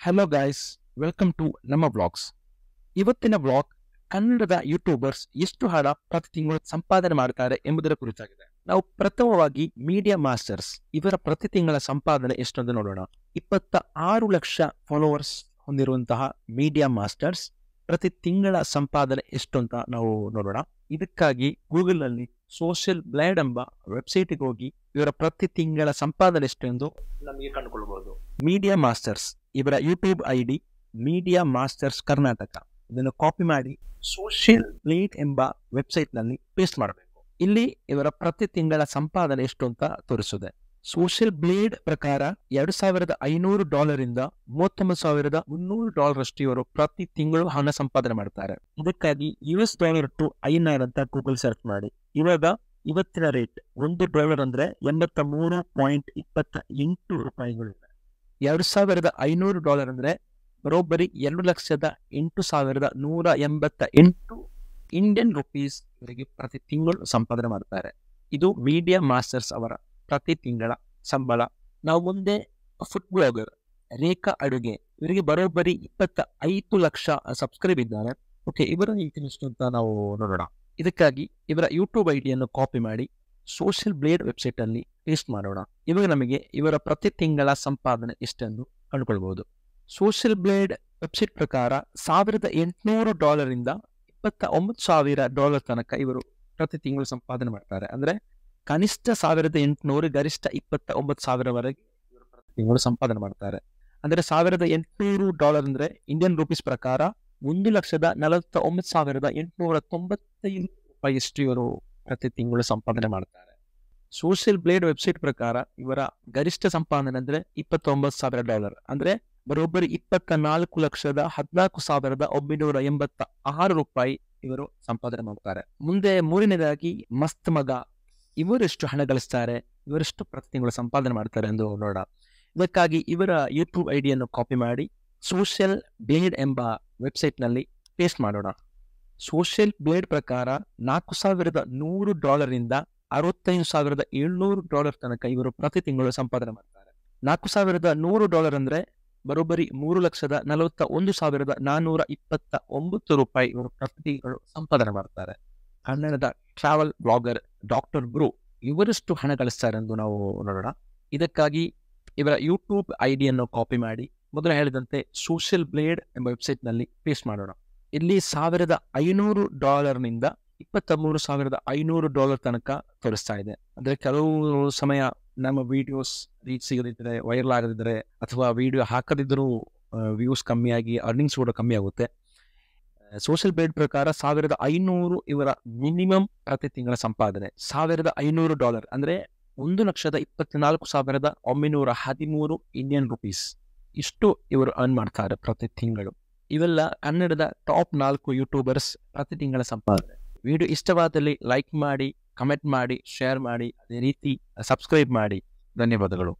Hello guys, welcome to ನಮ್ಮ blogs. ಇವತ್ತಿನ blog ಕನ್ನಡದ ಯೂಟ್ಯೂಬರ್ಸ್ ಎಷ್ಟು ಹಣ ಪ್ರತಿ ತಿಂಗಳು ಸಂಪಾದನೆ ಮಾಡ್ತಾರೆ ಎಂಬುದರ ಕುರಿತಾಗಿದೆ. ನಾವು ಪ್ರಥಮವಾಗಿ ಮೀಡಿಯಾ ಮಾಸ್ಟರ್ಸ್ ಇವರ ಪ್ರತಿ ತಿಂಗಳ ಸಂಪಾದನೆ ಎಷ್ಟೊಂದು ನೋಡೋಣ. 26 ಲಕ್ಷ ಫಾಲೋವರ್ಸ್ ಹೊಂದಿರುವಂತಹ ಮೀಡಿಯಾ ಮಾಸ್ಟರ್ಸ್ ಪ್ರತಿ ತಿಂಗಳ ಸಂಪಾದನೆ ಎಷ್ಟು ಅಂತ ನಾವು ನೋಡೋಣ. ಇದಕ್ಕಾಗಿ ಗೂಗಲ್ ನಲ್ಲಿ ಸೋಷಿಯಲ್ ಬ್ಲೇಡ್ ಎಂಬ ವೆಬ್ಸೈಟ್ಗೆ ಹೋಗಿ ಇವರ ಪ್ರತಿ ತಿಂಗಳ ಸಂಪಾದನೆ ಎಷ್ಟು ಎಂದು ನಮಗೆ ಕಂಡುಕೊಳ್ಳಬಹುದು. ಮೀಡಿಯಾ ಮಾಸ್ಟರ್ಸ್ ಇವರ YouTube ID media masters Karnataka. ಇದನ್ನು ಕಾಪಿ ಮಾಡಿ ಸೋಷಿಯಲ್ ಬ್ಲೇಡ್ ಎಂಬ ವೆಬ್ಸೈಟ್ ನಲ್ಲಿ ಪೇಸ್ಟ್ ಮಾಡಬೇಕು. ಇಲ್ಲಿ ಇವರ ಪ್ರತಿ ತಿಂಗಳ ಸಂಪಾದನೆ ಎಷ್ಟು ಅಂತ ತೋರಿಸುತ್ತದೆ. ಸೋಷಿಯಲ್ ಬ್ಲೇಡ್ ಪ್ರಕಾರ $2,500 ಇಂದ $39,300 ಅಷ್ಟು ಇವರು ಪ್ರತಿ ತಿಂಗಳು ಹಣ ಸಂಪಾದನೆ ಮಾಡ್ತಾರೆ. ಇದಕ್ಕಾಗಿ $US ಟು INR ಅಂತ ಗೂಗಲ್ ಸರ್ಚ್ ಮಾಡಿ. ಇವತ್ತಿನ ರೇಟ್ $1 ಅಂದ್ರೆ 83.28 ರೂಪಾಯಿಗಳಿವೆ. $2,500 ಅಂದ್ರೆ ಬರೋಬ್ಬರಿ 2,08,188 ಇಂಡಿಯನ್ ರುಪೀಸ್ ಇವರಿಗೆ ಪ್ರತಿ ತಿಂಗಳು ಸಂಪಾದನೆ ಮಾಡ್ತಾರೆ. ಇದು ಮೀಡಿಯಾ ಮಾಸ್ಟರ್ಸ್ ಅವರ ಪ್ರತಿ ತಿಂಗಳ ಸಂಬಳ. ನಾವು ಮುಂದೆ ಫುಡ್ ಬ್ಲಾಗರ್ ರೇಖಾ ಅಡುಗೆ, ಇವರಿಗೆ ಬರೋಬ್ಬರಿ 25 ಲಕ್ಷ ಸಬ್ಸ್ಕ್ರೈಬ್ ಇದ್ದಾರೆ. ಓಕೆ, ಇವರ ಎಷ್ಟು ಅಂತ ನಾವು ನೋಡೋಣ. ಇದಕ್ಕಾಗಿ ಇವರ ಯೂಟ್ಯೂಬ್ ಐಡಿಯನ್ನು ಕಾಪಿ ಮಾಡಿ ಸೋಷಿಯಲ್ ಬ್ಲೇಡ್ ವೆಬ್ಸೈಟ್ ಅಲ್ಲಿ ಪೇಸ್ಟ್ ಮಾಡೋಣ. ಇವಾಗ ನಮಗೆ ಇವರ ಪ್ರತಿ ತಿಂಗಳ ಸಂಪಾದನೆ ಎಷ್ಟೆಂದು ಕಂಡುಕೊಳ್ಬಹುದು. ಸೋಷಿಯಲ್ ಬ್ಲೇಡ್ ವೆಬ್ಸೈಟ್ ಪ್ರಕಾರ $1,800 ಇಂದ $29,000 ತನಕ ಇವರು ಪ್ರತಿ ತಿಂಗಳು ಸಂಪಾದನೆ ಮಾಡ್ತಾರೆ. ಅಂದ್ರೆ ಕನಿಷ್ಠ 1,800, ಗರಿಷ್ಠ 29,000ವರೆಗೆ ಇವರು ಪ್ರತಿ ತಿಂಗಳು ಸಂಪಾದನೆ ಮಾಡ್ತಾರೆ. ಅಂದ್ರೆ $1,800 ಅಂದ್ರೆ ಇಂಡಿಯನ್ ರುಪೀಸ್ ಪ್ರಕಾರ 1,49,895 ರೂಪಾಯಿಯಷ್ಟು ಇವರು ಪ್ರತಿ ತಿಂಗಳು ಸಂಪಾದನೆ ಮಾಡ್ತಾರೆ. ಸೋಷಿಯಲ್ ಬ್ಲೇಡ್ ವೆಬ್ಸೈಟ್ ಪ್ರಕಾರ ಇವರ ಗರಿಷ್ಠ ಸಂಪಾದನೆ ಅಂದ್ರೆ $29,000 ಅಂದ್ರೆ ಬರೋಬ್ಬರಿ 24,14,986 ರೂಪಾಯಿ ಇವರು ಸಂಪಾದನೆ ಮಾಡ್ತಾರೆ. ಮುಂದೆ ಮೂರನೇದಾಗಿ ಮಸ್ತ್ ಮಗ, ಇವರೆಷ್ಟು ಹಣ ಗಳಿಸ್ತಾರೆ, ಇವರೆಷ್ಟು ಪ್ರತಿ ತಿಂಗಳು ಸಂಪಾದನೆ ಮಾಡ್ತಾರೆ ಎಂದು ನೋಡೋಣ. ಇದಕ್ಕಾಗಿ ಇವರ ಯೂಟ್ಯೂಬ್ ಐಡಿಯನ್ನು ಕಾಪಿ ಮಾಡಿ ಸೋಷಿಯಲ್ ಬ್ಲೇಡ್ ಎಂಬ ವೆಬ್ಸೈಟ್ ನಲ್ಲಿ ಪೇಸ್ಟ್ ಮಾಡೋಣ. ಸೋಷಿಯಲ್ ಬ್ಲೇಡ್ ಪ್ರಕಾರ $4,100 ಇಂದ $65,700 ತನಕ ಇವರು ಪ್ರತಿ ತಿಂಗಳು ಸಂಪಾದನೆ ಮಾಡ್ತಾರೆ. $4,100 ಅಂದ್ರೆ ಬರೋಬ್ಬರಿ 3,41,429 ರೂಪಾಯಿ ಇವರು ಪ್ರತಿ ತಿಂಗಳು ಸಂಪಾದನೆ ಮಾಡ್ತಾರೆ. ಕನ್ನಡದ ಟ್ರಾವೆಲ್ ಬ್ಲಾಗರ್ ಡಾಕ್ಟರ್ ಬ್ರೂ ಇವರೆಷ್ಟು ಹಣ ಗಳಿಸ್ತಾರೆ ಎಂದು ನಾವು ನೋಡೋಣ. ಇದಕ್ಕಾಗಿ ಇವರ ಯೂಟ್ಯೂಬ್ ಐಡಿಯನ್ನು ಕಾಪಿ ಮಾಡಿ ಮೊದಲು ಹೇಳಿದಂತೆ ಸೋಷಿಯಲ್ ಬ್ಲೇಡ್ ಎಂಬ ವೆಬ್ಸೈಟ್ ನಲ್ಲಿ ಪೇಸ್ಟ್ ಮಾಡೋಣ. ಇಲ್ಲಿ $1,500 ನಿಂದ $23,500 ತನಕ ತೋರಿಸ್ತಾ ಇದೆ. ಅಂದ್ರೆ ಕೆಲವು ಸಮಯ ನಮ್ಮ ವಿಡಿಯೋಸ್ ರೀಚ್ ಸಿಗದಿದ್ರೆ, ವೈರಲ್ ಆಗದಿದ್ರೆ, ಅಥವಾ ವಿಡಿಯೋ ಹಾಕದಿದ್ದರೂ ವ್ಯೂಸ್ ಕಮ್ಮಿಯಾಗಿ ಅರ್ನಿಂಗ್ಸ್ ಕೂಡ ಕಮ್ಮಿ ಆಗುತ್ತೆ. ಸೋಷಿಯಲ್ ಬ್ಲೇಡ್ ಪ್ರಕಾರ 1,500 ಇವರ ಮಿನಿಮಮ್ ಪ್ರತಿ ತಿಂಗಳ ಸಂಪಾದನೆ. $1,500 ಅಂದ್ರೆ 1,24,913 ಇಂಡಿಯನ್ ರುಪೀಸ್ ಇಷ್ಟು ಇವರು ಅರ್ನ್ ಮಾಡ್ತಾರೆ ಪ್ರತಿ ತಿಂಗಳು. ಇವೆಲ್ಲ ಕನ್ನಡದ ಟಾಪ್ 4 ಯೂಟ್ಯೂಬರ್ಸ್ ಪ್ರತಿ ತಿಂಗಳ ಸಂಪಾದನೆ. ವಿಡಿಯೋ ಇಷ್ಟವಾದಲ್ಲಿ ಲೈಕ್ ಮಾಡಿ, ಕಮೆಂಟ್ ಮಾಡಿ, ಶೇರ್ ಮಾಡಿ, ಅದೇ ರೀತಿ ಸಬ್ಸ್ಕ್ರೈಬ್ ಮಾಡಿ. ಧನ್ಯವಾದಗಳು.